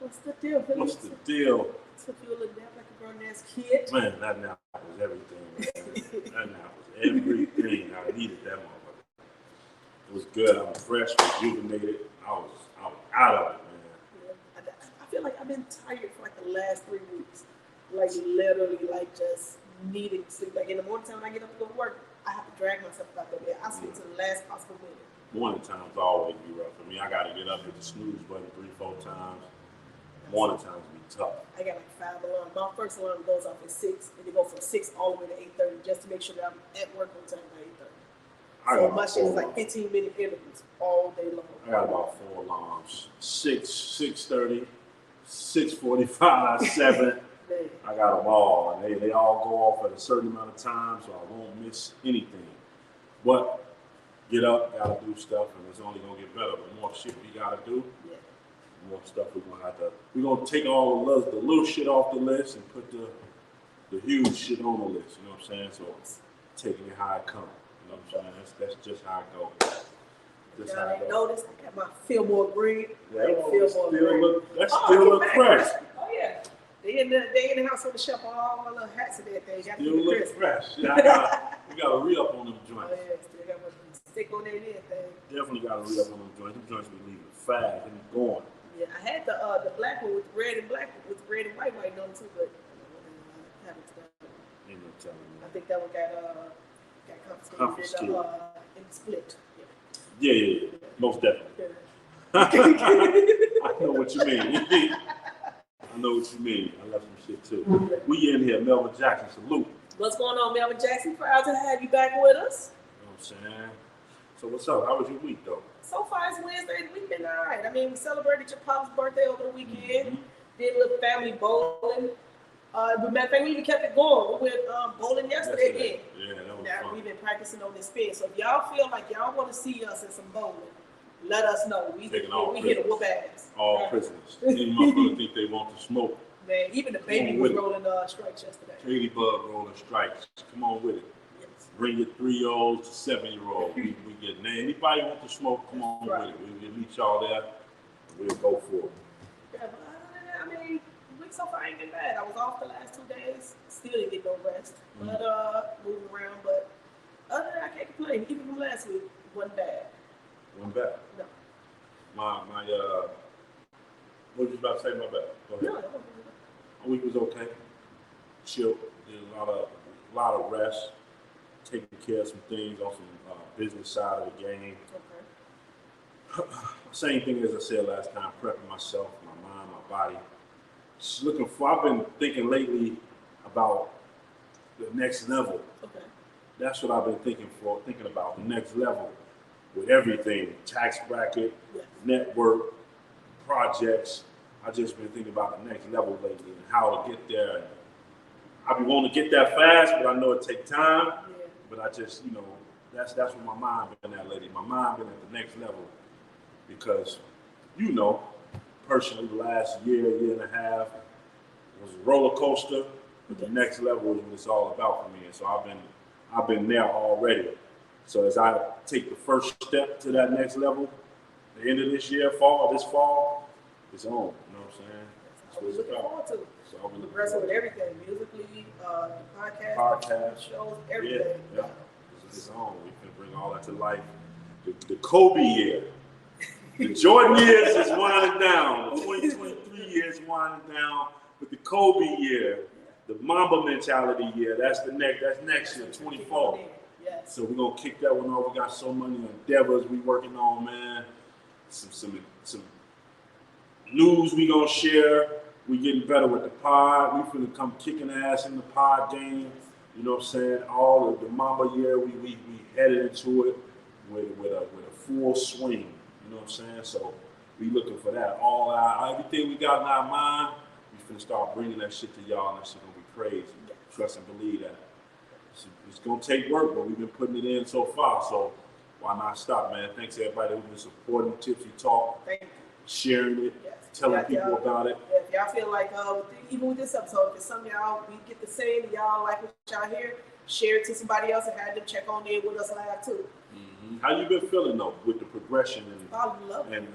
What's the deal? What's the deal? Took you a little nap like a grown-ass kid. Man, that nap was everything, man. That nap was everything. I needed that motherfucker. It was good. I was fresh, rejuvenated. I was out of it, man. Yeah. I feel like I've been tired for like the last 3 weeks. Like literally, like just needing sleep. Like in the morning time when I get up to go to work, I have to drag myself out the bed. I sleep to the last possible minute. Morning times always be rough for me. I got to get up, hit the snooze button 3-4 times. Morning times be tough. I got like 5 alarms. My first alarm goes off at 6, and it goes from 6 all the way to 8:30 just to make sure that I'm at work on time by 8:30. So my shit is like 15-minute intervals all day long. I got about 4 alarms: 6:30, 6:45, 7. I got them all, and they all go off at a certain amount of time, so I won't miss anything. But get up, gotta do stuff, and it's only gonna get better. The more shit we gotta do, the more stuff we're gonna have to. We're gonna take all the little shit off the list and put the huge shit on the list. You know what I'm saying? So taking it how it comes. You know what I'm saying? That's just how it goes. Just how it goes. Notice I got my Fillmore green. Yeah, that still look fresh. Oh yeah. They in the house on the shelf, all my little hats and everything. Still look fresh. Yeah, we got to re-up on them joints. Oh yeah, still got my stick on there and everything. Definitely got to re-up on them joints. Them joints be leaving fast and going. Yeah, I had the black one with red and black with red and white on too, but I haven't done it. Ain't no telling me. I think that one got confiscated in the split. Yeah. Most definitely. I know what you mean. I know what you mean. I love some shit too. We in here, Melvin Jackson, salute. What's going on, Melvin Jackson? Proud to have you back with us. You know what I'm saying? So what's up? How was your week though? So far it's Wednesday. We've been all right. I mean, we celebrated your pop's birthday over the weekend. Did a little family bowling. But matter of fact, we even kept it going. We went bowling yesterday again. Yeah, that was fun. We've been practicing on this spin. So if y'all feel like y'all want to see us in some bowling, let us know. We here to whoop ass. All prisoners. Any motherfuckers think they want to smoke. Man, even the baby was rolling strikes yesterday. Katie Bug rolling strikes. Come on with it. Yes. Bring your 3-year-olds to 7-year-olds. we get there. Anybody want to smoke, come on with it. We'll meet y'all there. We'll go for it. Yeah, but I mean, the week so far ain't been bad. I was off the last 2 days. Still didn't get no rest. But moving around. But other than that, I can't complain. Even from last week, wasn't bad. Wasn't bad? No. My what was you about to say? My bad. Go ahead. No. My week was okay. Chill. Did a lot of rest. Taking care of some things on some business side of the game. Okay. Same thing as I said last time. Prepping myself, my mind, my body. Just looking for. I've been thinking lately about the next level. Okay. That's what I've been thinking about the next level with everything, tax bracket, network, projects. I just been thinking about the next level lately and how to get there. I be wanting to get that fast, but I know it takes time. Yeah. But I just, that's where my mind been at lately. My mind been at the next level because, personally, the last year and a half was a roller coaster. But the next level is what it's all about for me. And so I've been there already. So as I take the first step to that next level, the end of this year, this fall, it's on. You know what I'm saying? That's what it's about. So I'm progressing with everything, musically, the podcast, shows, everything. Yeah. It's on. We can bring all that to life. The Kobe year. The Jordan years is winding down. The 2023 year is winding down. But the Kobe year, the Mamba mentality year, that's next year, 24. Yes. So we're gonna kick that one off. We got so many endeavors we working on, man. Some news we gonna share. We getting better with the pod. We finna come kicking ass in the pod game. You know what I'm saying? All of the Mamba year, we headed into it with a full swing. You know what I'm saying? So we looking for that. Everything we got in our mind, we finna start bringing that shit to y'all, and that shit gonna be crazy. Trust and believe that. It's gonna take work, but we've been putting it in so far. So why not stop, man? Thanks to everybody who's been supporting Tipsy Talk, sharing it, telling people about it. Yeah, if y'all feel like, even with this episode, if it's something we get to say and y'all like what y'all hear, share it to somebody else and have them check on it with us live too. Mm-hmm. How you been feeling though with the progression I love it. And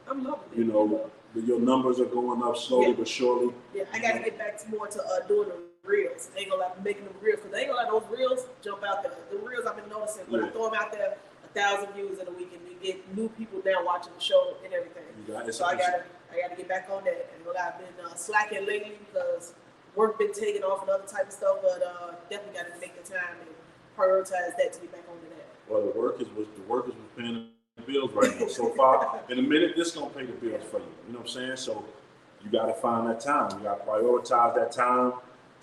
I'm loving it. You know, your numbers are going up slowly but surely. Yeah, I got to get back to more to doing the reels. Ain't gonna like making them reels because they ain't gonna let those reels jump out there. The reels I've been noticing when I throw them out there, 1,000 views in a week, and we get new people now watching the show and everything. So I gotta get back on that. And I've been slacking lately because work been taking off and other type of stuff, but definitely got to make the time and prioritize that to get back onto that. Well, the workers was paying the bills right now. So far, in a minute, this gonna pay the bills for you. You know what I'm saying? So you gotta find that time. You gotta prioritize that time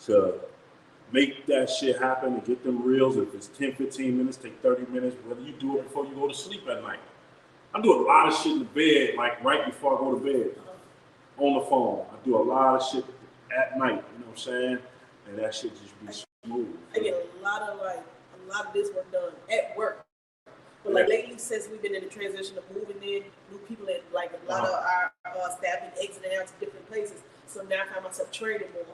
to make that shit happen and get them reels. If it's 10, 15 minutes, take 30 minutes, whether you do it before you go to sleep at night. I do a lot of shit in the bed, like right before I go to bed, on the phone. I do a lot of shit at night, you know what I'm saying? And that shit just be smooth. I get a lot of this work done at work. But like lately, since we've been in the transition of moving in, new people in, like a lot of our staff been exiting out to different places. So now I find myself training more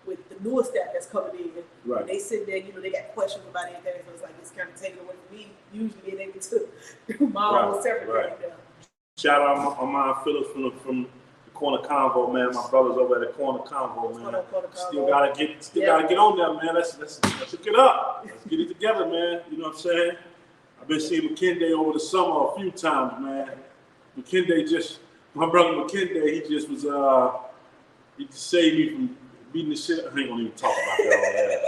with the newer staff that's coming in. Right. And they sit there, they got questions about anything. So it's like it's kind of taken away from me usually being able to do my own separate thing. Shout out on my Phillips from the Corner Convo, man. My brothers over at the Corner Convo, man. Still gotta get on there, man. Let's hook it up. Let's get it together, man. You know what I'm saying? I've been seeing McKinday over the summer a few times, man. My brother McKinday, he just was he just saved me from beating the shit. I ain't gonna even talk about that.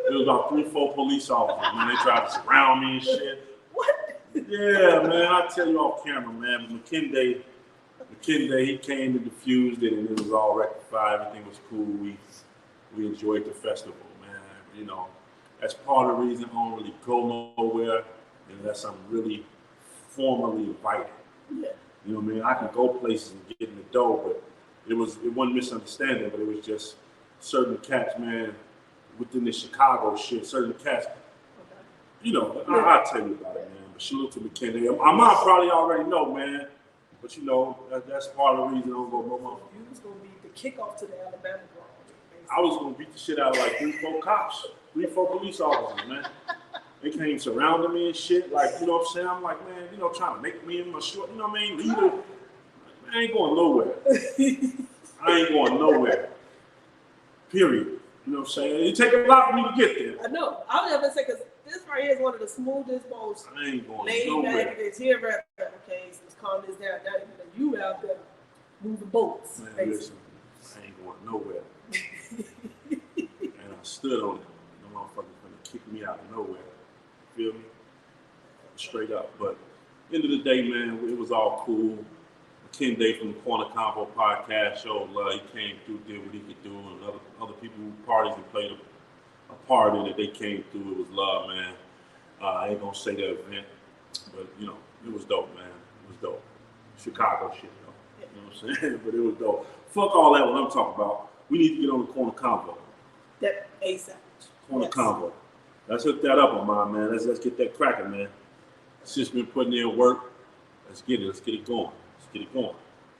There was about 3-4 police officers, man. They tried to surround me and shit. What? Yeah, man. I tell you off camera, man. McKinday, he came and diffused it, and it was all rectified. Everything was cool. We enjoyed the festival, man. You know, that's part of the reason I don't really go nowhere unless I'm really formally invited. Yeah. You know what I mean? I can go places and get in the dough, but it wasn't misunderstanding, but it was just certain cats, man, within the Chicago shit, certain cats. You know, I'll tell you about it, man. But she looked to McKinley. My mom probably already know, man. But you know, that's part of the reason I don't go no more. You was gonna be the kickoff to the Alabama brawl. I was gonna beat the shit out of like 3-4 cops, 3-4 police officers, man. They came surrounding me and shit. Like, you know what I'm saying? I'm like, man, trying to make me in my short, you know what I mean? Leader. I ain't going nowhere. I ain't going nowhere. Period. You know what I'm saying? It take a lot for me to get there. I know. I was gonna say because this right here is one of the smoothest, most I ain't going laid nowhere. back. It's here, right? Okay, so let's calm this down. Now you out there moving boats. Man, listen, I ain't going nowhere. And I stood on it. No motherfucker's gonna kick me out of nowhere. Feel me? Straight up. But end of the day, man, it was all cool. Ken Day from the Corner Convo podcast showed love. He came through, did what he could do, and other people who parties and played a part in it. They came through. It was love, man. I ain't gonna say the event, but it was dope, man. It was dope. Chicago shit, though. You know what I'm saying? But it was dope. Fuck all that. What I'm talking about. We need to get on the Corner Convo. That ASAP. Corner Convo. Let's hook that up on mine, man. Let's get that cracking, man. It's just been putting in work. Let's get it. Let's get it going. Get it going.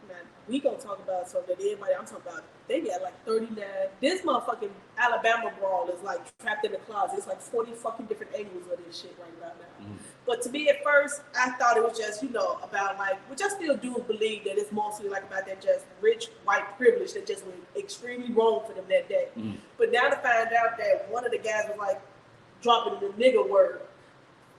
Man, we gonna talk about something that everybody I'm talking about. They got like 39. This motherfucking Alabama brawl is like trapped in the closet. It's like 40 fucking different angles of this shit right now. Mm-hmm. But to me, at first, I thought it was just about like, which I still do believe that it's mostly like about that just rich white privilege that just went extremely wrong for them that day. Mm-hmm. But now to find out that one of the guys was like dropping the nigga word,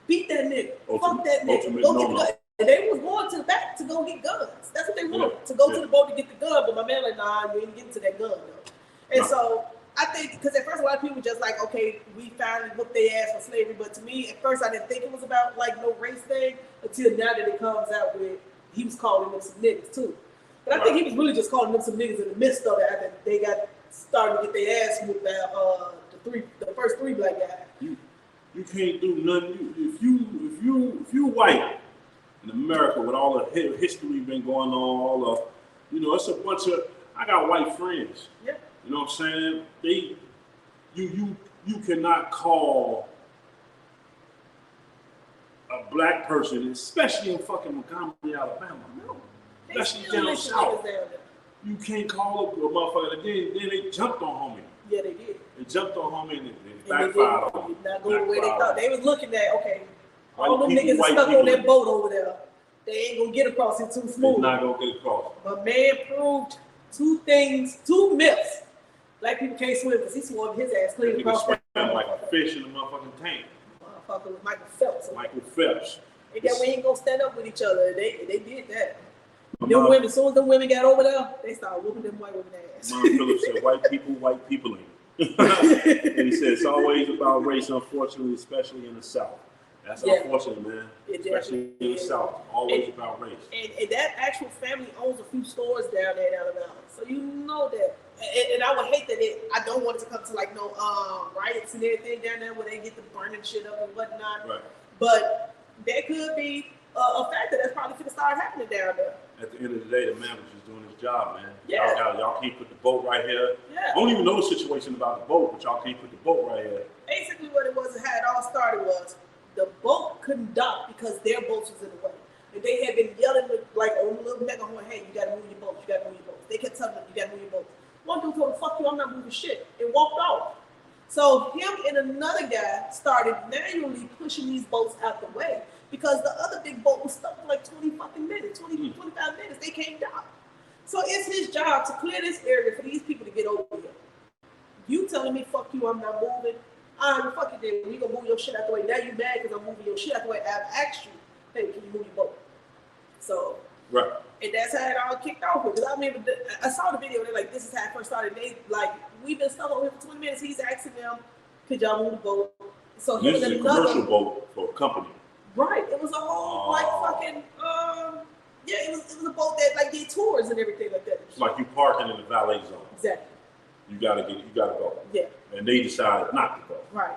beat that nigga, fuck that nigga, go get the gun. And they was going to the back to go get guns. That's what they wanted, to go to the boat to get the gun. But my man like, nah, we ain't getting to that gun though. And so I think, because at first a lot of people were just like, okay, we finally whooped their ass for slavery. But to me, at first I didn't think it was about like no race thing until now that it comes out with he was calling them some niggas too. But I think he was really just calling them some niggas in the midst of it after they got started to get their ass whooped out the first three black guys. You can't do nothing. If you white in America with all the history been going on, all of, it's a bunch of, I got white friends. Yep. You know what I'm saying? You cannot call a black person, especially in fucking Montgomery, Alabama. No. Especially down south. You can't call a motherfucker. Then they jumped on homie. Yeah, they did. They jumped on homie and it backfired on them. Not going the way they thought. They was looking at, okay, all them niggas are stuck on that boat over there. They ain't gonna get across it too It's smooth. not gonna get across. But man proved two myths. Black people can't swim because he swam his ass clean Nigga across swam that like a fish in the motherfucking tank. motherfucker was Michael Phelps. Michael Phelps. And then we ain't gonna stand up with each other. They did that. My Them mom- women, as soon as the women got over there, they started whooping them white women ass. Mom Phillips said, white people ain't. And he said, it's always about race, unfortunately, especially in the South. That's unfortunate, man. It Especially in the South. Always about race. And that actual family owns a few stores down there in Alabama. So you know that. And I would hate that I don't want it to come to like no riots and everything down there where they get to burning shit up and whatnot. Right. But there could be a factor that's probably going to start happening down there. At the end of the day, the man was just doing his job, man. Yeah. Y'all can't put the boat right here. Yeah. I don't even know the situation about the boat, but y'all can't put the boat right here. Basically what it was and how it all started was the boat couldn't dock because their boats was in the way. And they had been yelling like on a little megaphone, hey, you gotta move your boats, you gotta move your boats. They kept telling them, you gotta move your boats. One dude told him, fuck you, I'm not moving shit, and walked off. So him and another guy started manually pushing these boats out the way because the other big boat was stuck for like 20 fucking minutes, 25 minutes, they can't dock. So it's his job to clear this area for these people to get over here. You telling me, fuck you, I'm not moving. I'm fucking there. You gonna move your shit out the way. Now you mad because I'm moving your shit out the way. I've asked you, hey, can you move your boat? So, Right. and that's how it all kicked off. Because I remember, I saw the video. They're like, this is how it first started. They like, we've been stuck over here for 20 minutes. He's asking them, could y'all move the boat? So This is a commercial boat for a company. Right. It was a whole like fucking yeah. It was a boat that like did tours and everything like that. It's like you parking in the valet zone. Exactly. You gotta go. Yeah. And they decided not to go. Right.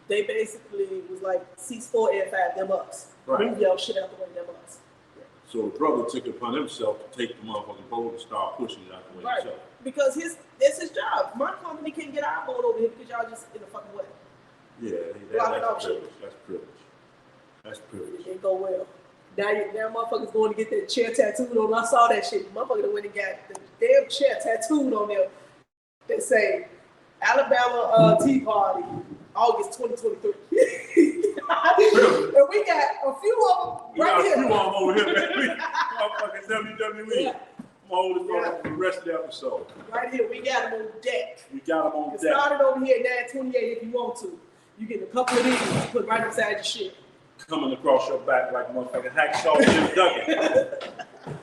They basically was like seats 4 and 5, them ups. Right. Move y'all shit out the way, them ups. So the brother took it upon himself to take the motherfucking boat and start pushing it out the way Right. himself. Because that's his job. My company can't get our boat over here because y'all just in the fucking way. Yeah, Blocking off that's shit. privilege. That's privilege. That's privilege. It didn't go well. Now motherfuckers going to get that chair tattooed on. I saw that shit. Motherfucker that went and got the damn chair tattooed on them. They say Alabama Tea Party, August 2023. And we got a few of them We right got a here. few of them over here, man. Motherfucking WWE. Yeah. I'm holding for the rest of the episode. Right here, we got them on deck. We got them on It deck. started over here at 928 if you want to. You get a couple of these, put right inside your shit. Coming across your back like motherfucking hacksaw Jim Duggan.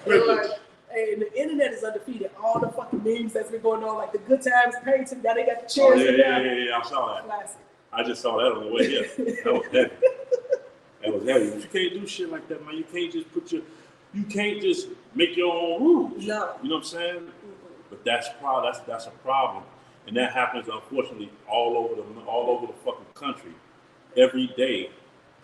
Privilege. And the internet is undefeated. All the fucking memes that's been going on, like the good times painting, now they got the Oh, chairs in there. yeah, I saw that. Classic. I just saw that on the way here. That was heavy. That was heavy. But you can't do shit like that, man. You can't just make your own rules. No. You know what I'm saying? But that's a problem. And that happens, unfortunately, all over the fucking country. Every day,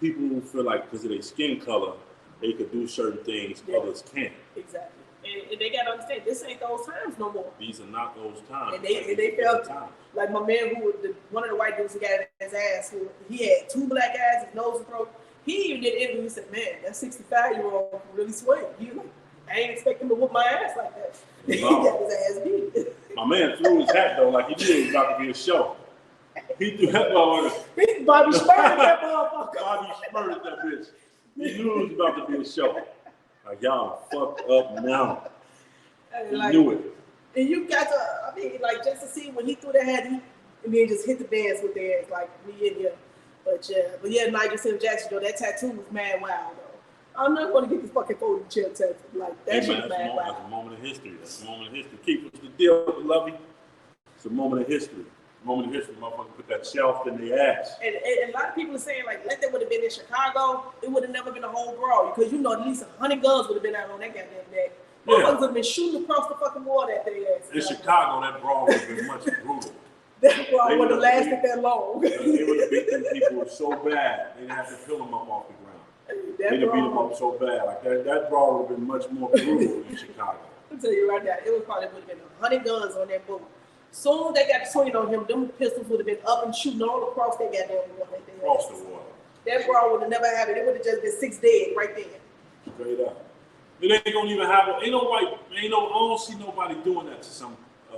people who feel like because of their skin color, they could do certain things others can't. Exactly. And they gotta understand, this ain't those times no more. These are not those times. And they felt like my man one of the white dudes who got his ass, he had 2 black eyes, his nose was broke. He even did an interview, he said, man, that 65-year-old really swing. He was like, I ain't expecting him to whoop my ass like that. He got his ass beat. My man threw his hat though, like he knew it was about to be a show. He threw that motherfucker. He Bobby Schmurted that motherfucker. Bobby Schmurted that bitch. He knew it was about to be a show. Like, y'all fucked up now. He knew it. And you got to, I mean, like, just to see when he threw that hat, and then just hit the dance with their ass, like, me in here. But yeah, Nigel Sim Jackson, though, that tattoo was mad wild, though. I'm not going to get this fucking photo chair tattoo. Like, that shit was mad wild. That's a moment of history. That's a moment of history. Keep the deal, lovey. It's a moment of history. Moment of history, motherfucker put that shelf in their ass. And a lot of people are saying, like, let that would have been in Chicago, it would have never been a whole brawl. Because, you know, at least 100 guns would have been out on that goddamn neck. Yeah. Motherfuckers would have been shooting across the fucking water at their ass. In Chicago, that brawl would have been much brutal. That brawl would have lasted that long. They would have beat them people so bad, they'd have to fill them up off the ground. They'd have beat them up so bad. Like that brawl would have been much more brutal in Chicago. I'll tell you right now, it would probably would have been 100 guns on that boat. Soon as they got swinging on him, them pistols would have been up and shooting all across that goddamn water. Across the water. That brawl would have never happened. It would have just been 6 dead right there. Straight up. It ain't gonna even happen. I don't see nobody doing that to some a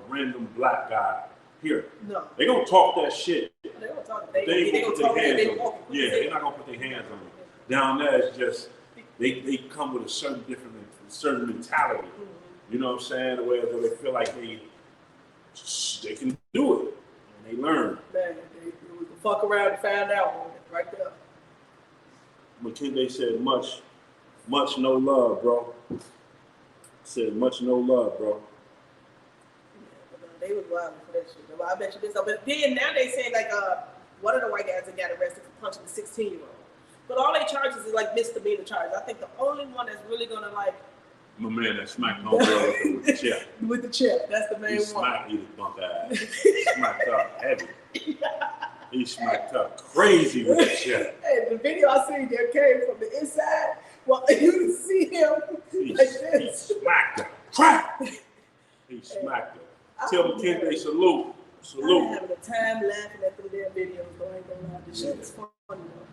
random black guy here. No. They gonna talk that shit. They gonna talk. They ain't They gonna gonna put their talk. hands They on walk. you. Yeah, they're not gonna put their hands on you. Down there, it's just they come with a certain mentality. You know what I'm saying? Where they feel like they can do it, and they learn. Man, they fuck around and find out right there. McKinley said much no love, bro. Said much no love, bro. Yeah, but, they was wild for that shit. I bet you this. But then now they say like one of the white guys that got arrested for punching a 16-year-old. But all they charges is like misdemeanor charges. I think the only one that's really gonna like my man that smacked homegirl with the chair. With the chair, that's the main one. Smacked his bunk ass. Smacked up heavy. He smacked up crazy with the chair. Hey, the video I seen there came from the inside. Well, you can see him like this. He smacked her. Crack! He smacked her. Tell McKinley salute. Salute. I'm having a time laughing at them damn videos, though. I ain't gonna lie. The shit is funny, though.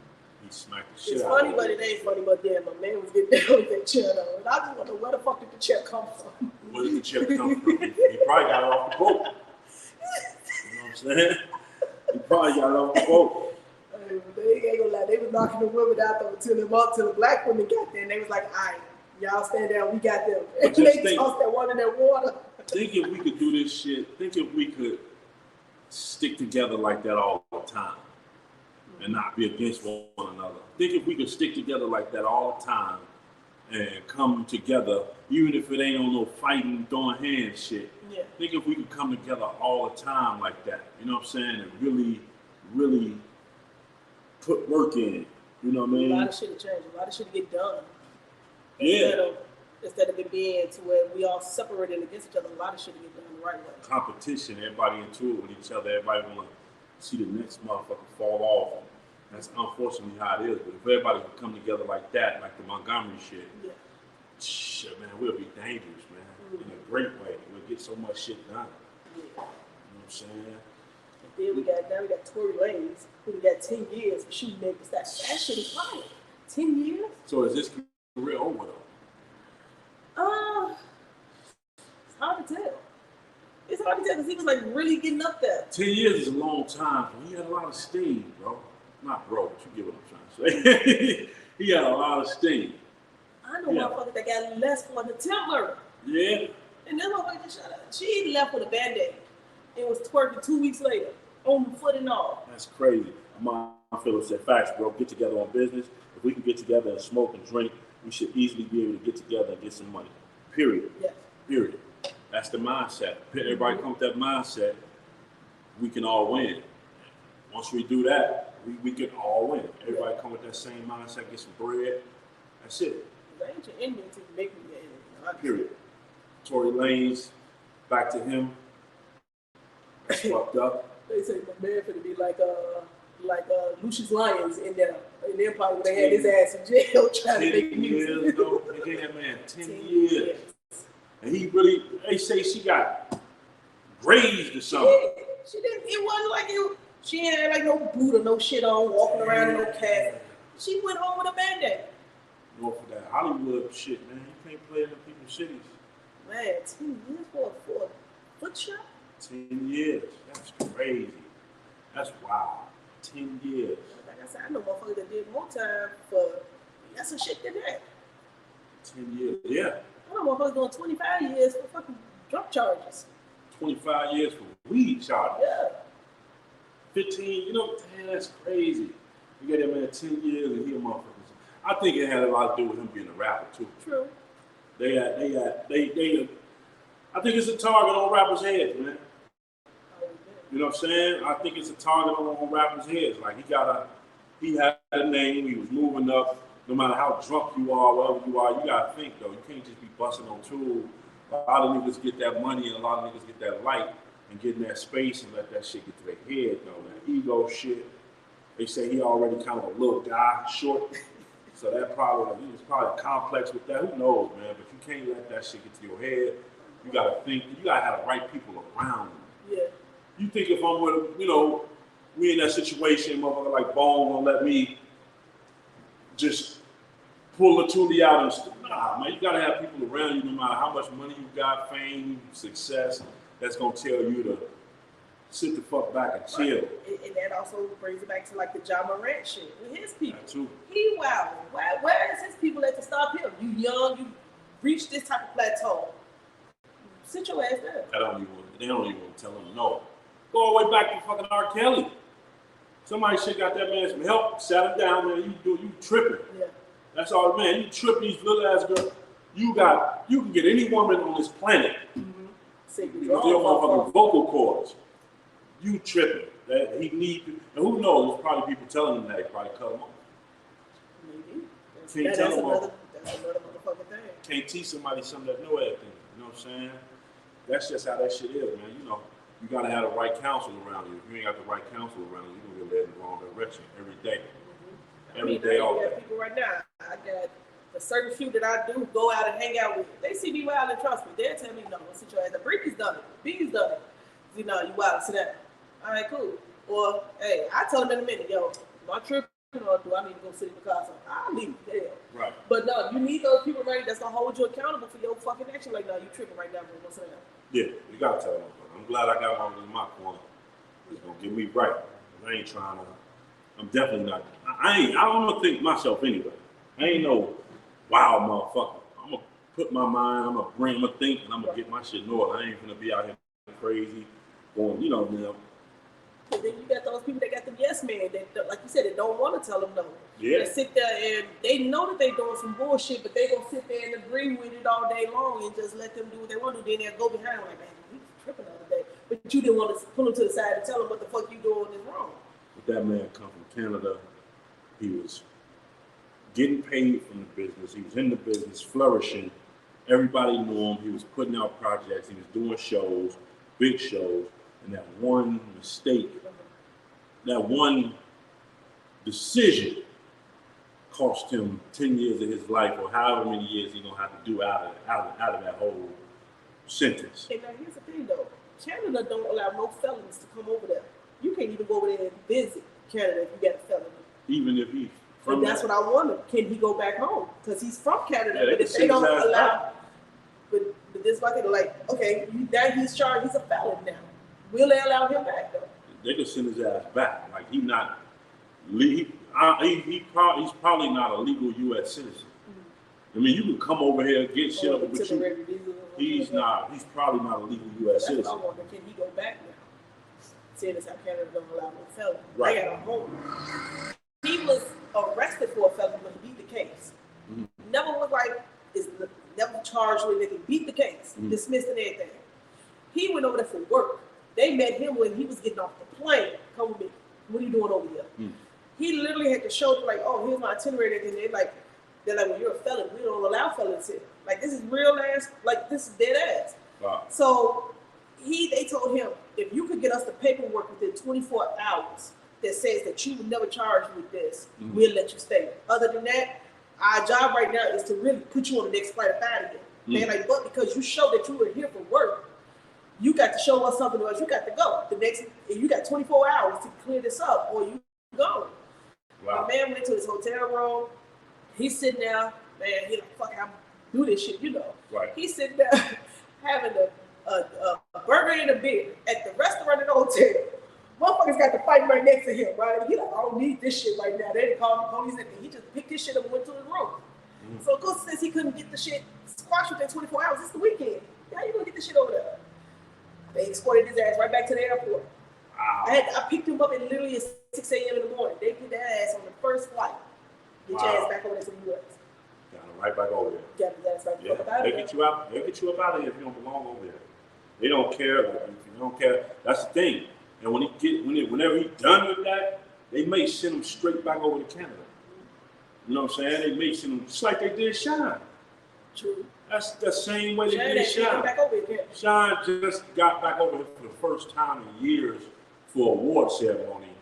He smacked the shit it's out funny, of but it ain't funny. But damn, my man was getting down with that chair, though. And I just wonder where the fuck did the chair come from? Where did the chair come from? He probably got it off the boat. You know what I'm saying? He probably got it off the boat. Hey, they ain't gonna lie. They was knocking the women out though until the black women got there. And they was like, all right, y'all stand down. We got them. And they tossed that one in that water. Think if we could do this shit. Think if we could stick together like that all the time and not be against one another. Think if we could stick together like that all the time and come together, even if it ain't on no fighting, throwing hands shit. Yeah. Think if we could come together all the time like that. You know what I'm saying? And really, really put work in. You know what I mean? A lot of shit will change. A lot of shit will get done. Yeah. Instead of it being to where we all separated against each other, a lot of shit will get done the right way. Competition, everybody into it with each other. Everybody want to see the next motherfucker fall off. That's unfortunately how it is. But if everybody could come together like that, like the Montgomery shit, yeah. Shit, man, we'll be dangerous, man. In a great way. We'll get so much shit done. Yeah. You know what I'm saying? And then we got Tory Lanez, who got 10 years for shooting niggas. That shit is fire. 10 years? So is this career over though? It's hard to tell. It's hard to tell because he was like really getting up there. 10 years is a long time. He had a lot of steam, bro. Not bro, but you get what I'm trying to say. He had a lot of steam. I know motherfuckers that got less for an attempt murder. Yeah. And then motherfucker just shut up. She left with a band-aid. It was twerking 2 weeks later, on the foot and all. That's crazy. My Phillips said, facts, bro. Get together on business. If we can get together and smoke and drink, we should easily be able to get together and get some money. Period. Yes. Period. That's the mindset. Everybody come with that mindset, we can all win. Once we do that, we can all win. Everybody come with that same mindset, get some bread. That's it. They ain't your enemy until you make me your enemy. Period. Tory Lanez, back to him. That's fucked up. They say my man finna be like Lucius Lyons in the Empire when they had his ass in jail trying to make music. 10 years, though. They gave that man 10 years. And he really, they say she got grazed or something. Yeah, she didn't, it wasn't like it, she ain't had like no boot or no shit on, walking around in no cast. She went home with a band-aid. Go for that Hollywood shit, man. You can't play in the people's cities. Man, 10 years for a foot shot? 10 years. That's crazy. That's wild. 10 years. Like I said, I know motherfuckers that did more time for that's some shit than that. 10 years, yeah. I know motherfuckers doing 25 years for fucking drug charges. 25 years for weed charges. Yeah. 15, you know, damn, that's crazy. You got that man 10 years and he a motherfucker. I think it had a lot to do with him being a rapper too. True. They I think it's a target on rappers' heads, man. You know what I'm saying? I think it's a target on rappers' heads. Like he had a name, he was moving up. No matter how drunk you are, wherever you are, you gotta think though. You can't just be busting on tools. A lot of niggas get that money and a lot of niggas get that light and get in that space and let that shit get to their head though. That ego shit. They say he already kind of a little guy, short. So that probably, he was probably complex with that. Who knows, man? But you can't let that shit get to your head. You gotta think, you gotta have the right people around you. Yeah. You think if I'm with, you know, we in that situation, motherfucker like Bone gonna let me just pull the toolie out and stuff. Nah, man, you gotta have people around you no matter how much money you got, fame, success, that's gonna tell you to sit the fuck back and chill. And that also brings it back to like the John Morant shit with his people. That too. He wild. Where is his people at to stop him? You young, you reach this type of plateau. Sit your ass down. They don't even tell him no. Go all the way back to fucking R. Kelly. Somebody should got that man some help, sat him down, man. You tripping. Yeah. That's all, man. You tripping these little ass girls. You can get any woman on this planet. Mm-hmm. With your motherfucking vocal cords. You tripping. That he need to, and who knows, there's probably people telling him that he probably cut him off. Maybe. That's another motherfucking thing. Can't teach somebody something that know everything. You know what I'm saying? That's just how that shit is, man. You know, you gotta have the right counsel around you. If you ain't got the right counsel around you, you're gonna get led in the wrong direction every day. Every day, all day. People right now, I got a certain few that I do go out and hang out with. They see me wild and trust me. They'll tell me, no, sit your ass. The Breezy's done it. B's done it. You know, you wild, sit down. All right, cool. Or, hey, I tell them in a minute, yo, am I tripping or do I need to go sit in the car? So I'll leave. Hell. Right. But no, you need those people right that's gonna hold you accountable for your fucking action. Like, no, you tripping right now, bro. Go sit down. Yeah, you gotta tell them. I'm glad I got one in my corner. It's gonna get me right. I ain't trying to. I'm definitely not. I don't think myself anyway. I ain't no wild motherfucker. I'm gonna put my mind. I'm gonna think, and I'm gonna get my shit in order. I ain't gonna be out here crazy, going, you know, man. And then you got those people that got the yes man that, like you said, that don't want to tell them no. Yeah. They sit there and they know that they doing some bullshit, but they gonna sit there and agree with it all day long and just let them do what they want to do. Then they'll go behind like, man, he was tripping the other day. But you didn't want to pull him to the side and tell him what the fuck you doing is wrong. But that man come from Canada. He was getting paid from the business. He was in the business, flourishing. Everybody knew him. He was putting out projects. He was doing shows, big shows. And that one mistake, that one decision cost him 10 years of his life or however many years he's going to have to do out of that whole sentence. And now here's the thing though. Canada don't allow no felons to come over there. You can't even go over there and visit Canada if you got a felony. Even if he's from and that's what I wonder. Can he go back home? Because he's from Canada. Yeah, but if they don't allow, but this bucket, like, okay, now he's charged, he's a felon now. Will they allow him back though? They could send his ass back. Like he's probably not a legal U.S. citizen. Mm-hmm. I mean, you can come over here and get shit up with you. He's probably not a legal U.S. citizen. I wonder, can he go back now? Seeing as how Canada don't allow no felon. Right. They got a home. He was arrested for a felony, but he beat the case. Mm-hmm. Never was never charged with anything. Beat the case, dismissed and everything. He went over there for work. They met him when he was getting off the plane. Come with me. What are you doing over here? Mm. He literally had to show them, like, oh, here's my itinerary. And they're like, well, you're a felon. We don't allow felons here. Like, this is real ass. Like, this is dead ass. Wow. So they told him, if you could get us the paperwork within 24 hours that says that you would never charge with this, we'll let you stay. Other than that, our job right now is to really put you on the next flight of out again. They're like, but because you showed that you were here for work, you got to show us something else. You got to go. You got 24 hours to clear this up, or you go. Wow. My man went to his hotel room. He's sitting there, man. He's like, fuck, I'm do this shit, you know. Right. He's sitting there having a burger and a beer at the restaurant in the hotel. Motherfuckers got the fight right next to him, right? He like, I don't need this shit right now. They didn't call the police, and he just picked his shit up and went to his room. Mm-hmm. So, of course, since he couldn't get the shit squashed within 24 hours, it's the weekend. How you gonna get this shit over there? They escorted his ass right back to the airport. Wow. I picked him up at literally at 6 a.m. in the morning. They put that ass on the first flight. Get your ass back over there to the U.S. Got him right back over there. Got his ass right back out of there. They'll get you up out of here if you don't belong over there. They don't care. Like, if you don't care, that's the thing. And whenever he's done with that, they may send him straight back over to Canada. You know what I'm saying? They may send him just like they did Shine. True. That's the same way they did Shine. Shine just got back over here for the first time in years for an award ceremony.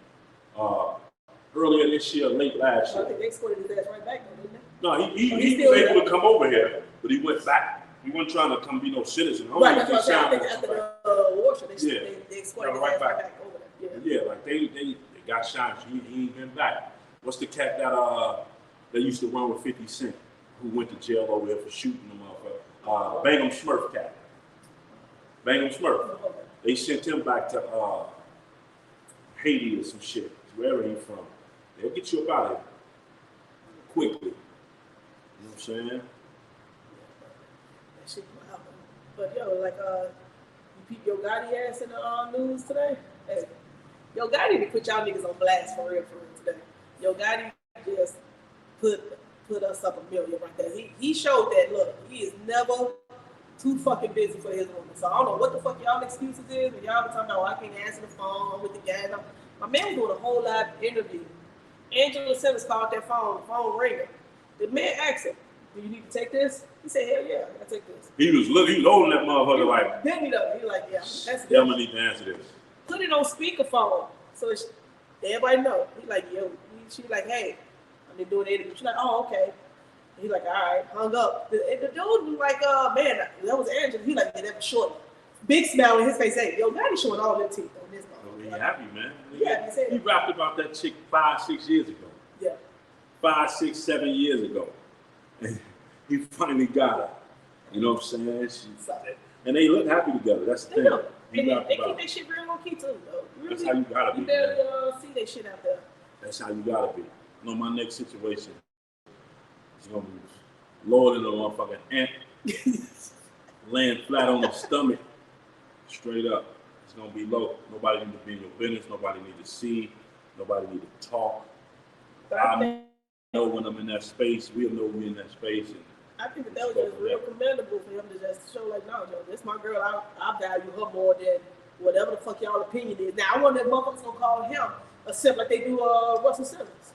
Earlier this year, late last year. I think they escorted his ass right back, didn't they? No, he was able to come over here, but he went back. He wasn't trying to come be no citizen. Right, that's what I'm saying. I think after the award show, they escorted his ass right back over there. Yeah, like they got Shine. He ain't been back. What's the cat that used to run with 50 Cent, who went to jail over here for shooting the motherfucker? Bangum Smurf cat. Bangum Smurf. They sent him back to Haiti or some shit, wherever he's from. They'll get you up out of here quickly. You know what I'm saying? That shit wild. But yo, like you peep Yo Gotti ass in the news today. Hey, Yo Gotti to put y'all niggas on blast for real today. Yo Gotti just put us up $1 million right there. He showed that look, he is never too fucking busy for his woman. So I don't know what the fuck y'all excuses is, and y'all be talking about, oh, I can't answer the phone, I'm with the gang. My man was doing a whole live interview. Angela Simmons called that phone ringing. The man asked him, do you need to take this? He said, hell yeah, I take this. He was holding that motherfucker like, then he was like, yeah, that's yeah, good. I'm gonna need to answer this. Put it on speakerphone. So everybody know. He like, yo, she like, hey, I've been doing the interview. She's like, oh, okay. He like, all right, hung up. The dude was like, man, that was Angela. He like, yeah, that was short. Big smile on his face. Hey, Yo Gotti showing all them teeth on this Oh, motherfucker. he happy, man. Yeah, he rapped about that chick 5-6 years ago. Yeah. 5, 6, 7 years ago. And he finally got her. You know what I'm saying? And they look happy together. That's the thing. And they about keep that shit real low key too, though. Really, that's how you gotta be. You barely see that shit out there. That's how you gotta be. You know, my next situation is gonna be lower than a motherfucking ant, laying flat on the stomach, straight up. It's gonna be low. Nobody need to be in your business. Nobody need to see. Nobody need to talk. I know when I'm in that space. We'll know we're in that space. And I think that was just real commendable for him to just show like, no, yo, this my girl. I value her more than whatever the fuck y'all opinion is. Now I wonder if motherfuckers gonna call him a simp like they do Russell Simmons.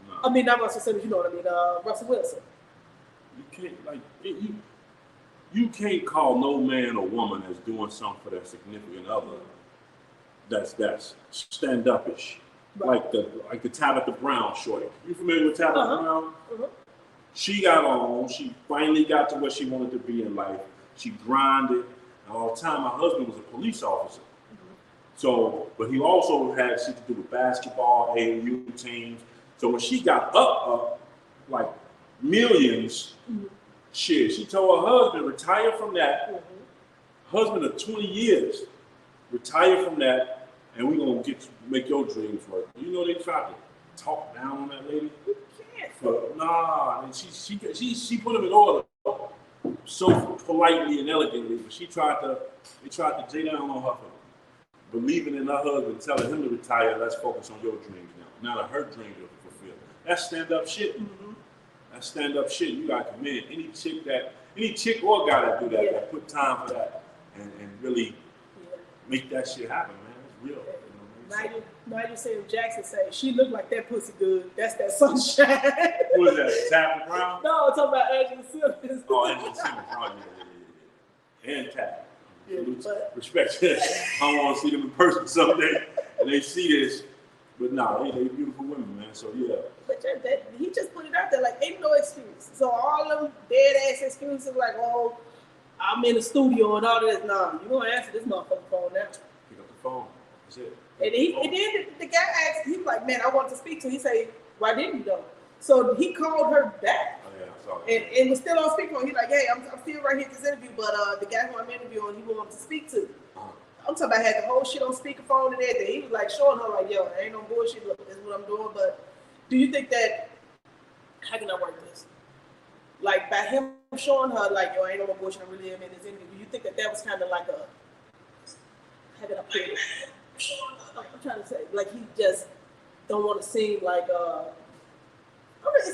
no. I mean, not Russell Simmons. You know what I mean? Russell Wilson. You can't you can't call no man or woman that's doing something for their significant other that's stand upish. Right. Like the Tabitha Brown shorty. You familiar with Tabitha Brown? Uh-huh. She got on. She finally got to where she wanted to be in life. She grinded. And all the time, my husband was a police officer. So, but he also had shit to do with basketball, AAU teams. So when she got up like millions, shit, she told her husband, retire from that. Husband of 20 years, retire from that, and we're gonna make your dreams work. You know, they tried to talk down on that lady. You can't. But nah, and she put him in order so politely and elegantly, but they tried to J down on her for believing in her husband, telling him to retire. Let's focus on your dreams now. Now that her dreams are fulfilled. That's stand up shit. That's stand up shit. You gotta commit. Any chick or guy that do that, that put time for that and really make that shit happen, man. It's real. Nigel Sam Jackson say she looked like that pussy good. That's that sunshine. Who is that? Tabitha Brown? No, I'm talking about Angela Simmons. Oh, Angela Simmons. Oh, yeah. And Tab. Yeah, respect to that. I want to see them in person someday, and they see this. But nah, they beautiful women, man. So yeah. But he just put it out there like ain't no excuse. So all them dead ass excuses like, oh, I'm in the studio and all this. Nah, you gonna answer this motherfucking phone now. Pick up the phone. That's it. And then the guy asked, he was like, man, I want to speak to him. He said, why didn't you though? So he called her back. Oh, yeah, I saw that. And was still on speakerphone. He's like, hey, I'm still right here at this interview, but the guy who I'm interviewing, he wanted to speak to. I'm talking about, I had the whole shit on speakerphone and everything. He was like showing her like, yo, ain't no bullshit. Look, this is what I'm doing. But do you think that, how can I work this? Like by him showing her like, yo, ain't no more bullshit. I really am in this interview. Do you think that was kind of like a, how can I put it? I'm trying to say, like he just don't want to seem like, it's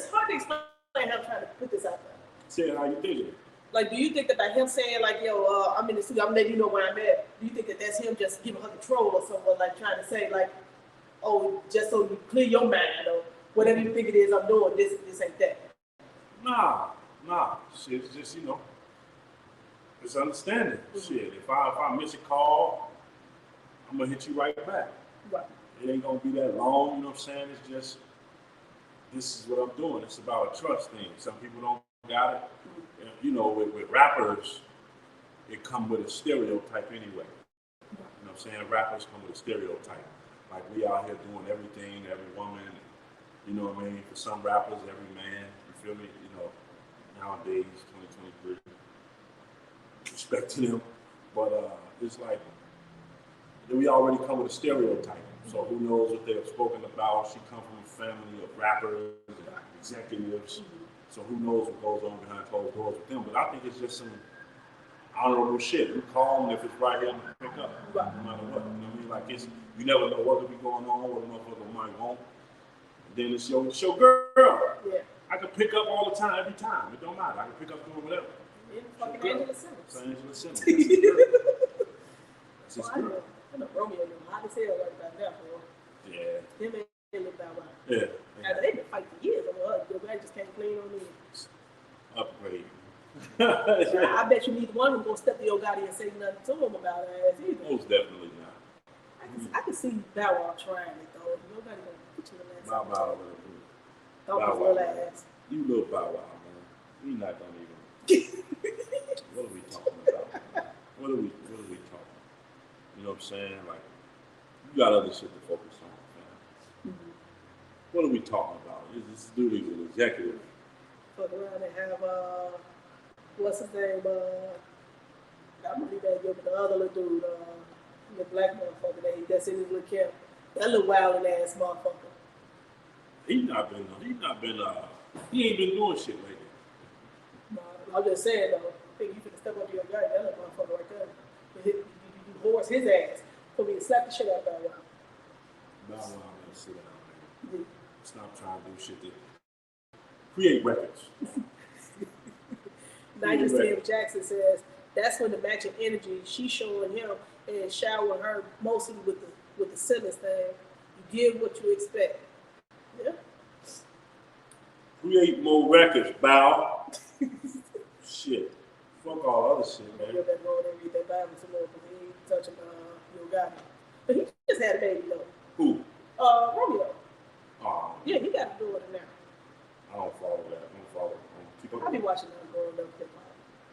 hard to explain how I'm trying to put this out there. Say it how you think it. Like, do you think that by him saying like, yo, I'm in the studio, I'm letting you know where I'm at, do you think that that's him just giving her control or something, like trying to say like, oh, just so you clear your mind or whatever you think it is I'm doing, this ain't that? Nah. Shit, it's just, it's understanding. Shit, if I miss a call, I'm gonna hit you right back. Right. It ain't gonna be that long, you know what I'm saying? It's just, this is what I'm doing. It's about a trust thing. Some people don't got it. With rappers, it come with a stereotype anyway. You know what I'm saying? Rappers come with a stereotype. Like we out here doing everything, every woman, you know what I mean? For some rappers, every man, you feel me? Nowadays, 2023, respect to them. But it's like, we already come with a stereotype. So who knows what they have spoken about? She come from a family of rappers and executives. So who knows what goes on behind closed doors with them? But I think it's just some honorable shit. You call them if it's right here, pick up, no matter what. You know what I mean? Like you never know what could be going on, what a motherfucker might want. Then it's your girl. Yeah. I can pick up all the time, every time. It don't matter. I can pick up doing whatever. Fucking Angela Simmons. It's Angela Simmons. That's his girl. That's his girl. I know Romeo is hot as hell right about that, bro. Yeah. Him and Lil Bow Wow. Yeah. After they've been fighting for years over her, Lil Bow just came clean on me. Upgrade. I bet you neither one of them gonna step to Yo Gotti and say nothing to him about her ass either. Most definitely not. I can see Bow Wow trying it though. Yo Gotti gonna put you in that. Bow Wow. Don't pull ass. You little Bow Wow, man. We not gonna even. What are we talking about? What are we talking? You know what I'm saying? Like, you got other shit to focus on, man. Mm-hmm. What are we talking about? This dude is an executive. Fuck around and have what's his name? I'm gonna leave that good, but the other little dude, the black motherfucker that's in his little camp. That little wildin' ass motherfucker. He ain't been doing shit like that. No, I'm just saying though. I think you finna step up to your guy, that little motherfucker right there. You horse his ass for me to slap the shit out of Bow Wow. Bow Wow, man, sit down, man. Stop trying to do shit to create records. Nigel Sam Jackson says that's when the matching energy she's showing him and showering her mostly with the Simmons thing. You give what you expect. Yeah. Create more records, Bow. Shit. Fuck all other shit, man. You better go and read that Bible some more because he ain't touching Yo Gotti. But he just had a baby though. Who? Romeo. Oh. Yeah, he got a daughter now. I don't follow that. I don't follow. Keep up. I be watching them growing up hip hop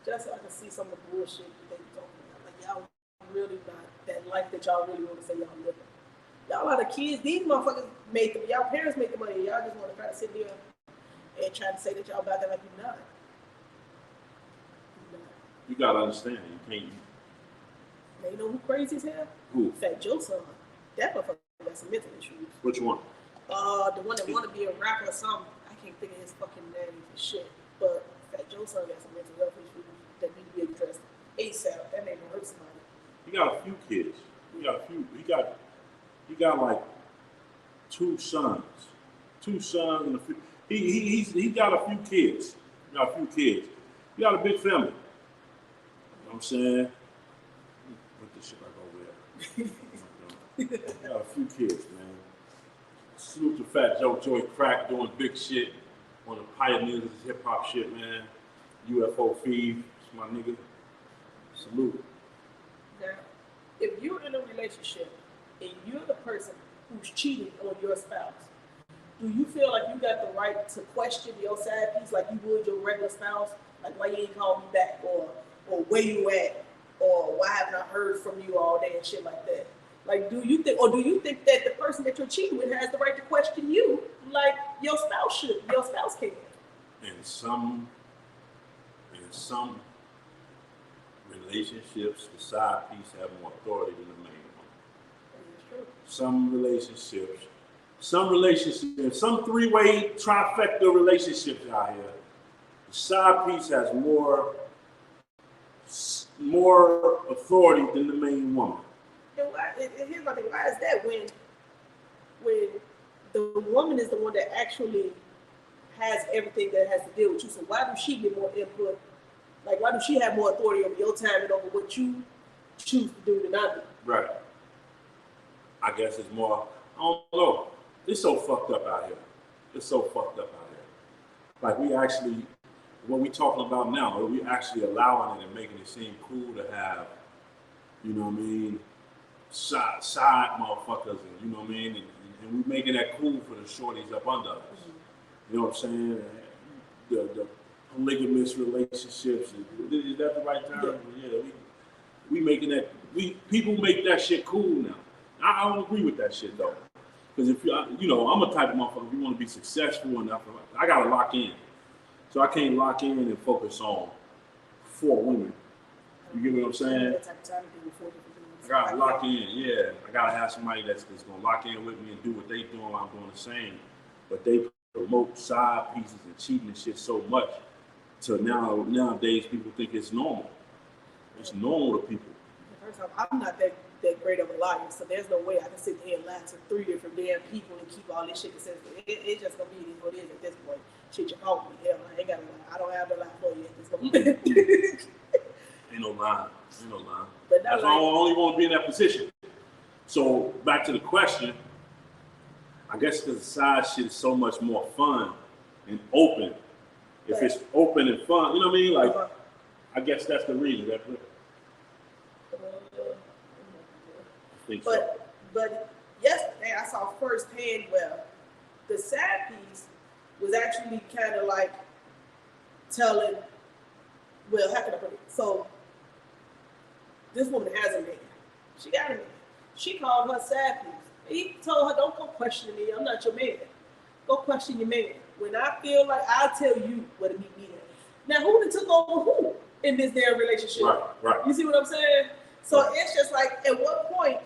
just so I can see some of the bullshit that they be talking about. Like y'all really not that life that y'all really want to say y'all living. Y'all are the kids. These motherfuckers make them. Y'all parents make the money. Y'all just want to try to sit there and try to say that y'all about that like you're not. You gotta understand. You can't. Now, you know who crazy as hell? Who? Fat Joe son. That motherfucker got some mental issues. Which one? The one that want to be a rapper or something. I can't think of his fucking name for shit. But Fat Joe son got some mental health issues that need to be addressed ASAP. That made me hurt somebody. He got a few kids. He got like two sons and a few. He got a few kids. He got a few kids. He got a big family. You know what I'm saying? Put this shit back over there. He got a few kids, man. Salute to Fat Joe, Joey Crack doing big shit. One of the pioneers of this hip hop shit, man. UFO Feed, it's my nigga. Salute. Now, if you're in a relationship and you're the person who's cheating on your spouse, do you feel like you got the right to question your side piece like you would your regular spouse? Like, why you ain't called me back? Or where you at? Or why haven't I heard from you all day and shit like that? Like, do you think that the person that you're cheating with has the right to question you like your spouse should, your spouse can? In some relationships, the side piece have more authority than the main one. Some relationships, some three-way trifecta relationships out here, the side piece has more authority than the main woman. And here's my thing, why is that when the woman is the one that actually has everything that has to deal with you? So why do she get more input? Like, why do she have more authority over your time and over what you choose to do than I do? Right. I guess it's more, I don't know. It's so fucked up out here. Like, we actually, what we talking about now, we actually allowing it and making it seem cool to have, you know what I mean, side motherfuckers, and you know what I mean, and we making that cool for the shorties up under us. You know what I'm saying? The polygamous relationships. Is that the right term? Yeah. We making that. People make that shit cool now. I don't agree with that shit though, because if I'm a type of motherfucker. If you want to be successful enough, I gotta lock in. So I can't lock in and focus on 4 women You get what I'm saying? That type of time to do with 4 different dudes. I gotta lock in, yeah. I gotta have somebody that's gonna lock in with me and do what they doing while I'm doing the same. But they promote side pieces and cheating and shit so much to nowadays people think it's normal. It's normal to people. First off, I'm not that great of a liar, so there's no way I can sit here and lie to 3 different damn people and keep all this shit consistent. It's just gonna be what it is at this point. Shit, you caught me. Hell, I ain't gotta lie. I don't have no lie for you at this moment. Ain't no lie. Ain't no lie. But That's why I only want to be in that position. So back to the question, I guess because the side shit is so much more fun and open. If it's open and fun, you know what I mean? Like, I guess that's the reason. I think so. But yesterday I saw firsthand where the side piece was actually kind of like telling, well, how can I put it? So this woman has a man. She got a man. She called her side piece. He told her, don't go questioning me. I'm not your man. Go question your man. When I feel like, I'll tell you where to meet me at. Now, who done took over who in this damn relationship? Right. You see what I'm saying? So it's just like, at what point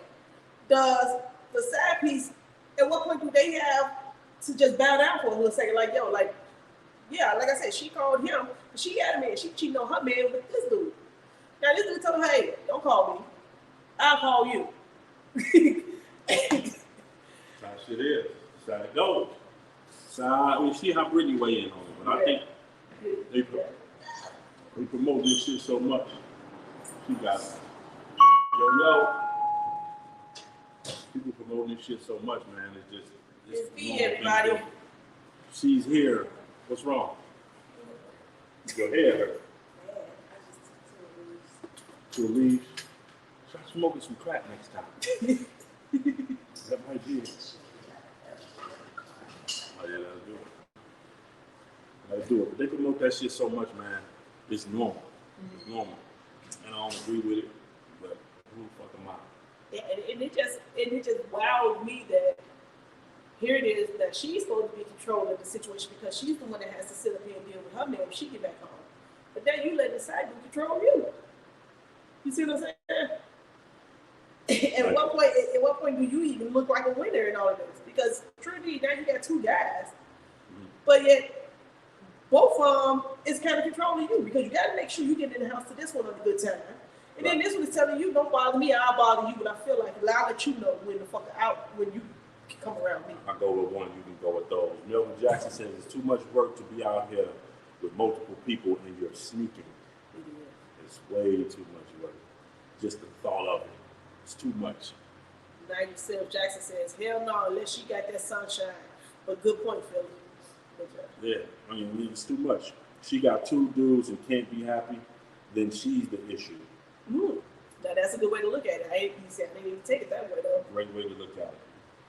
does the side piece, at what point do they have to just bow down for a little second? Like, yo, like, yeah, like I said, she called him, but she got a man. She cheating on her man with this dude. Now, this dude told her, hey, don't call me. I'll call you. That's how shit is. That's how it goes. So we see how Brittany weigh in on it, but I think they promote this shit so much. She got it. Yo. People promote this shit so much, man. It's me, everybody. She's here. What's wrong? Your hair hurt. To leave. Try smoking some crack next time. That might be it. Oh yeah, let's do it. Let's do it. But they promote that shit so much, man. It's normal. It's normal. And I don't agree with it, but who the fuck am I? Yeah, and it just wowed me that here it is that she's supposed to be controlling the situation because she's the one that has to sit up here and deal with her man when she get back home. But then you let the side dude control you. You see what I'm saying? At what point do you even look like a winner in all of this? Because truly, now you got 2 guys, but yet both of them is kind of controlling you because you got to make sure you get in the house to this one on a good time. And then this one is telling you, don't bother me, I'll bother you, but I feel like I'll let you know when the fuck out, when you come around me. I go with one, you can go with those. Milton Jackson says it's too much work to be out here with multiple people and you're sneaking. It's way too much work. Just the thought of it. It's too much. 97 Jackson says, hell no, unless she got that sunshine. But good point, Philly. Yeah, I mean, it's too much. She got 2 dudes and can't be happy, then she's the issue. Now that's a good way to look at it. I didn't even take it that way though. Great way to look at it.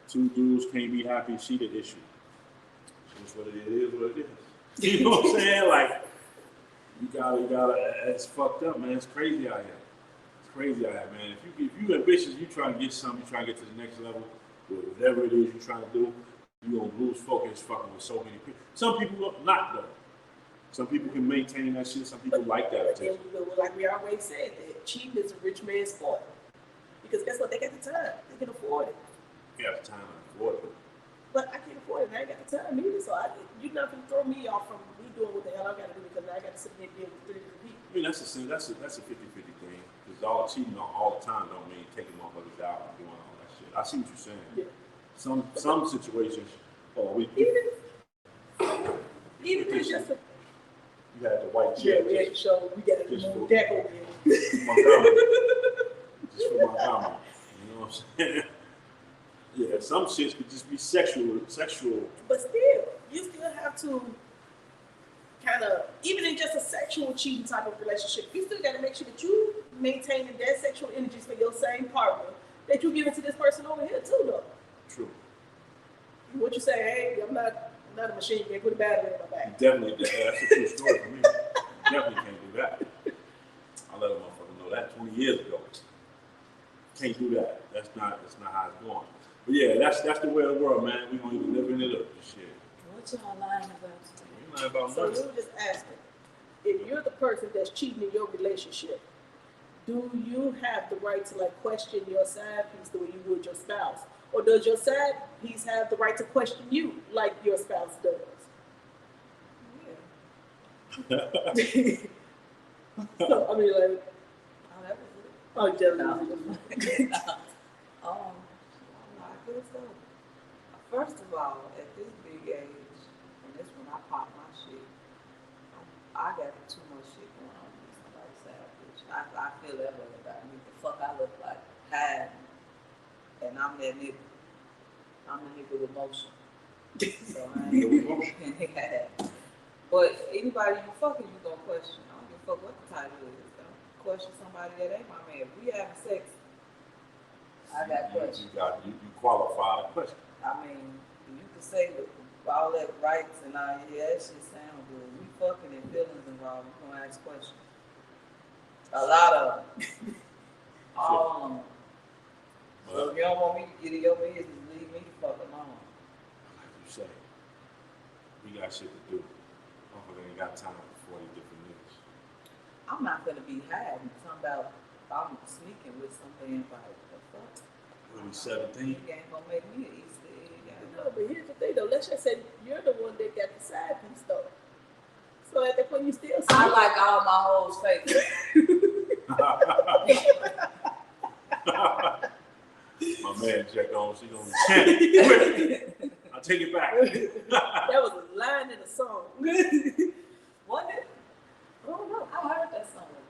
2 dudes can't be happy, she the issue. It's what it is, what it is. You know what I'm saying? Like, you gotta, it's fucked up, man. It's crazy out here. It's crazy out here, man. If you ambitious, you trying to get something, you trying to get to the next level, whatever it is you're trying to do, you gonna lose focus fucking with so many people. Some people not though. Some people can maintain that shit. Some people like that attention. Like we always said, that cheating is a rich man's sport. Because guess what? They got the time. They can afford it. You have the time to afford it. But I can't afford it. I ain't got the time either. So you're not gonna throw me off from me doing what the hell I gotta do because now I gotta sit here and deal with 3 different people. I mean, that's a 50-50 thing. Because all cheating on all the time don't mean taking motherfuckers out and doing all that shit. I see what you're saying. Yeah. Some situations, even if it's just a you had the white chair. we had to show we got to move deck over here. Just for my comment. You know what I'm saying? Yeah, some shit could just be sexual. But still, you still have to kind of, even in just a sexual cheating type of relationship, you still got to make sure that you maintaining their sexual energies for your same partner that you give it to this person over here too, though. True. What you say? Hey, I'm not a machine. You can't put a battery in my back. Definitely, that's a true story for me. Definitely can't do that. I let a motherfucker know that 20 years ago. Can't do that. That's not how it's going. But yeah, that's the way of the world, man. We gonna even live in it up. Shit. What y'all lying about? We lying about So nothing. we were just asking, if you're the person that's cheating in your relationship, do you have the right to like question your side piece the way you would your spouse, or does your side piece have the right to question you like your spouse does? Yeah. So I mean, like, Oh, that was it. oh, just No. I guess so. First of all, at this big age, and this when I pop my shit, I got too much shit going on to be somebody's savage. I feel that way about me. The fuck I look like hiding, and I'm that nigga. I'm the nigga with motion. So I ain't yeah. But anybody you fucking, you gonna question. I don't give a fuck what the title is. Don't question somebody that ain't my man. If we having sex, I got questions. You qualify the question. I mean, you can say with all that rights and all, yeah, that shit sound good. We fucking and feelings involved. We gonna ask questions. A lot of them. All of them. So if you don't want me to get in your business, leave me the fuck alone. Like you say, we got shit to do. Motherfucker ain't got time for 40 different niggas. I'm not gonna be hiding. Talking about I'm sneaking with some damn body. The fuck? When we 17, You ain't gonna make me an Easter egg. no, but here's the thing though. Let's just say you're the one that got the side piece though. So at that point, you still. I like all my hoes fake. my man check on, she gonna be I'll take it back. That was a line in a song. Wasn't it? I don't know. I heard that somewhere.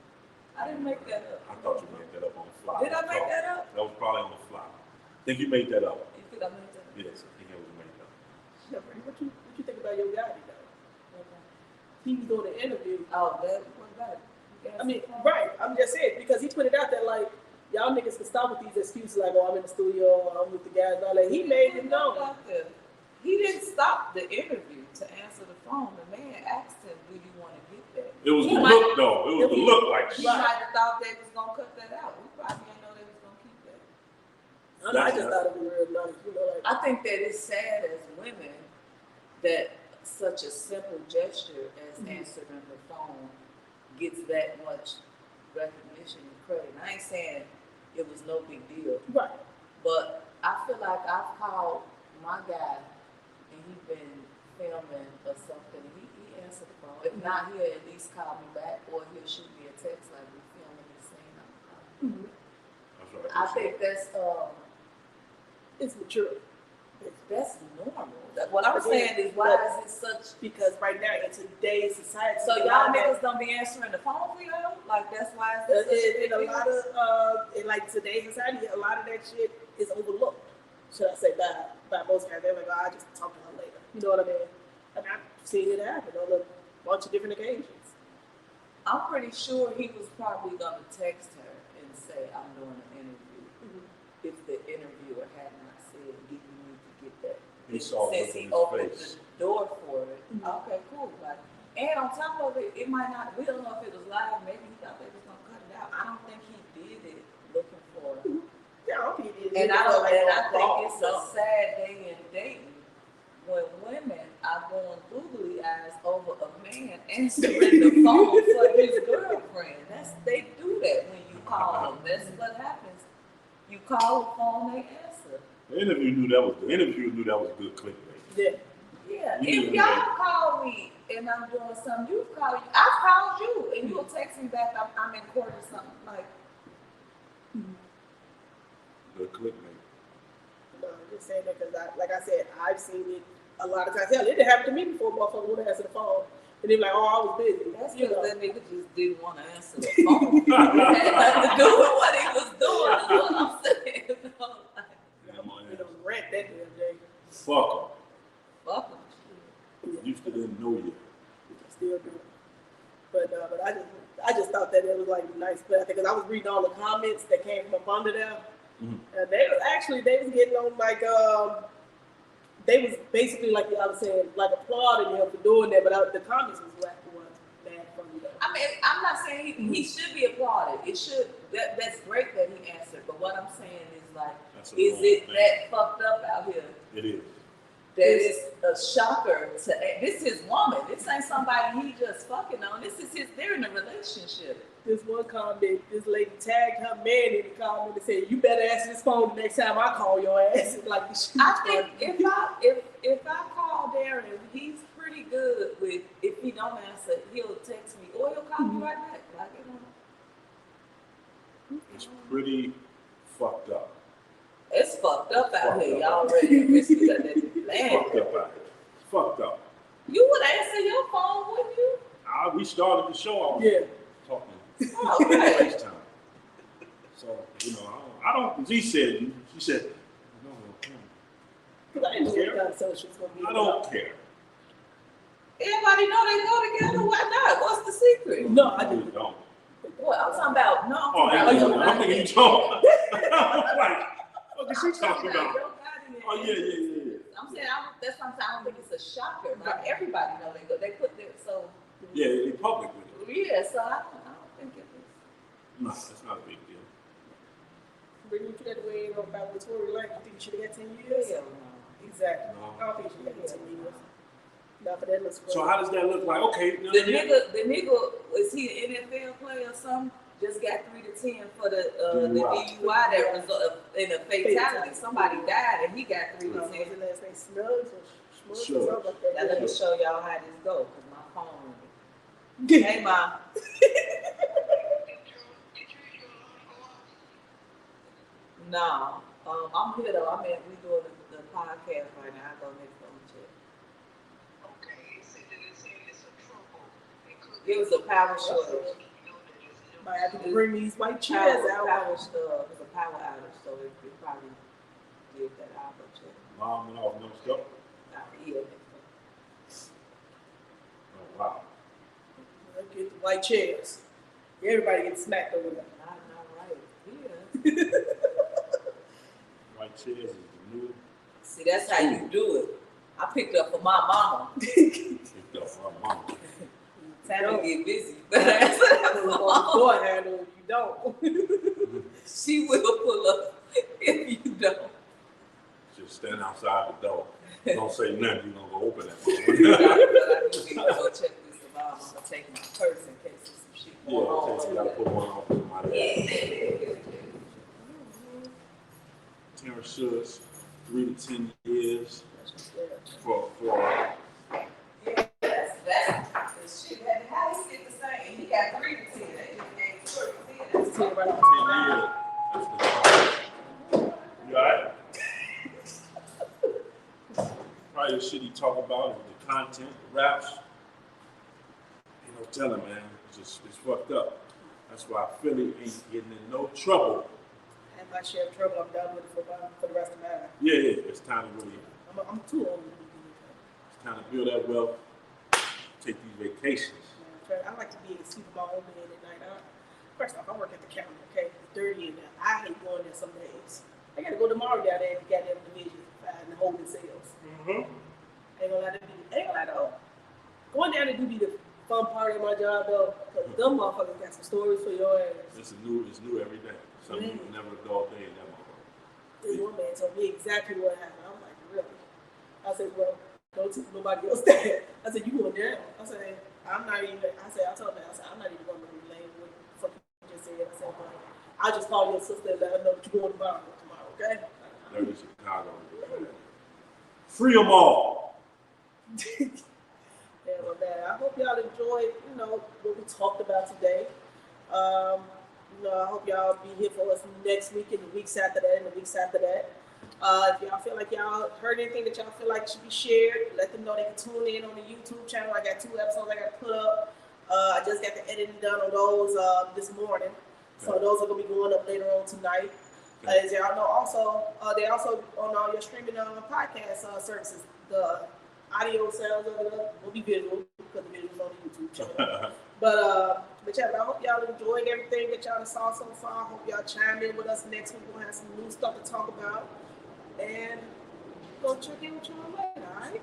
I didn't make that up. I thought you made that up on the fly. Did I make that up? That was probably on the fly. I think you made that up. You think I made that up? Yes, I think it was made up. Yeah, Brady, what you think about your guy though? He was doing an interview. Oh, that what about it? You I mean, guys- right. I'm just saying because he put it out there like y'all niggas can stop with these excuses like, oh, I'm in the studio, I'm with the guys, and all that. He made it known. He didn't stop the interview to answer the phone. The man asked him, "Do you want to get that?" It was He the might- look though. It was the look like He shit. might have thought they was gonna cut that out. We probably didn't know they was gonna keep that. I just thought it was real nice, you know, like. I think that it's sad as women that such a simple gesture as answering the phone gets that much recognition and credit. I ain't saying it was no big deal, Right. but I feel like I've called my guy and he's been filming or something. He answered the phone. If not, he'll at least call me back or he'll shoot me a text like we filming this scene. That's right. I think that's It's mature. that's normal. What I'm saying is, why is it such? Because right now in today's society, So y'all niggas don't be answering the phone for y'all? Like that's why it's such a in a big lot deal? of in like today's society, a lot of that shit is overlooked. Should I say by most guys? They're like, oh, I just talk to her later. You know what I mean? And I've seen it happen on a bunch of different occasions. I'm pretty sure he was probably gonna text her and say, "I'm doing an interview." If the interviewer had not said, "Do you need to get that?" He saw it Since in he his opened face. the door for it. Okay, cool. Like, and on top of it, it might not. We don't know if it was live. Maybe he thought they was gonna cut it out. I don't think he did it looking for. Yeah, I don't think it is. And I think it's a so. sad day in dating when women are going googly eyes over a man answering the phone for his girlfriend. They do that when you call them. That's what happens. You call the phone, they answer. The interview knew that was good clickbait. Yeah. Yeah. You If do y'all that. call me and I'm doing something, you've called. I've called you and you'll text me back. I'm in court or something like. Good clickbait. No, I'm just saying that because, like I said, I've seen it a lot of times. Hell, it didn't happen to me before. Motherfucker would answer the phone, and they're like, "Oh, I was busy." That's You because know. that nigga just didn't want to answer the phone. It had nothing to do with what he was doing, is what I'm saying. You know, rant that damn day. Fuck Fuck him. him. Used to didn't know you. Still do. But I just thought that it was like nice, but because I was reading all the comments that came from up under there, Mhm. and they was getting on like they was basically like I was saying like applauding him for doing that, but the comments was bad funny though. I mean, I'm not saying he should be applauded. It should. That's great that he answered. But what I'm saying is like, That's a is wrong it thing. that fucked up out here? It is. That it's a shocker to this is his woman. This ain't somebody he just fucking on. This is his. They're in a relationship. This one comment, this lady tagged her man in the comment and said, "You better answer this phone the next time I call your ass." Like the shit. I think if I call Darren, he's pretty good with if he don't answer, he'll text me or he'll call me right back. Like It's pretty fucked up. it's fucked up out Fucked here. up. Y'all ready to risk it at that It's land. fucked up out here. It's fucked up. You would answer your phone, wouldn't you? We started the show off Yeah. talking Oh, okay. FaceTime. So, I don't, she said, no, Because I didn't know what kind of social it's gonna be. I don't care. Everybody know they go together. Why not? What's the secret? No, I You didn't. don't. What I'm talking about? No, Oh, I'm talking about. I'm thinking you don't. I'm like, what is she talking about? Oh, yeah. I'm saying that's something I don't think it's a shocker. Like everybody know they go. They put their so. Yeah, they public with it. Yeah, so I don't think it was. No, it's not a big deal. Bring you to that way about with Tory Lane. You think you should have got 10 years? Hell no. Exactly. No. I don't think you should have got 10 years. Not for that looks great. So how does that look like? Okay, The nigga, was he an NFL player or something? Just got 3 to 10 for the DUI that resulted in a fatality. Somebody died and he got 3 to 10. His last name Snugs or Schmuggs Sure. or something like Now let that. me show y'all how this go, cause my phone. Hey ma. No, I'm here though. We doing the podcast right now. I go next door and check. It was a power shortage. Might have to bring these white chairs out. Power stuff. It was a power outage, so it probably did that. I'll go check. Mom went off no stuff. Yeah. Oh, wow. Get the white chairs. Everybody gets smacked over there. Not right. Yeah. White chairs is the new See, that's how you do it. I picked up for my mama. picked up from my mom. Time to get busy. Door handle, you don't. She will pull up if you don't. Just stand outside the door. Don't say nothing, you're gonna go open that But door. I do need to go check this about. I'm gonna take my purse in case there's some shit going Yeah, on. you gotta put one off in my lap. Terrence Schultz, 3 to 10 years for That's the shit. How he get the same? He got 3 to 10. They just gave 2 to 10. It's here right 10 on. years. That's the problem. You alright? Probably the shit he talk about is the content, the raps. Ain't no telling, man. It's fucked up. That's why Philly ain't getting in no trouble. I had my share of trouble. I'm done with it for the rest of my life. Yeah, it's time to really, I'm too old to be doing it's time to build that wealth, take these vacations. that. I like to be able to sleep with my own man at night. First off, I work at the county, okay? It's dirty in there. I hate going there some days. I gotta go tomorrow down there at the goddamn division and the holding cells. Mm-hmm. Ain't gonna lie though. Going down there do be the fun part of my job though, because them motherfuckers got some stories for your ass. It's new every day. Some people never a dull day in that motherfucker. This one man told me exactly what happened. I'm like, really? I said, well, don't tell nobody else that. I said, you going down? I said, I told him, I'm not even going to relay what the fuck you just said. I said, but I'll just call your sister and let her know that you're going tomorrow, okay? Dirty Chicago. Free them all. Yeah, well, man, I hope y'all enjoyed, what we talked about today. I hope y'all be here for us next week and the weeks after that and the weeks after that. If y'all feel like y'all heard anything that y'all feel like should be shared, let them know they can tune in on the YouTube channel. I got 2 episodes I got to put up. I just got the editing done on those this morning. So those are going to be going up later on tonight. As y'all know, also, they also on all your streaming podcast services. The audio sounds of it will be visual because the visual's on the YouTube channel. But yeah, I hope y'all enjoyed everything that y'all saw so far. I hope y'all chime in with us next week. We'll have some new stuff to talk about. And go check in with y'all later, all right?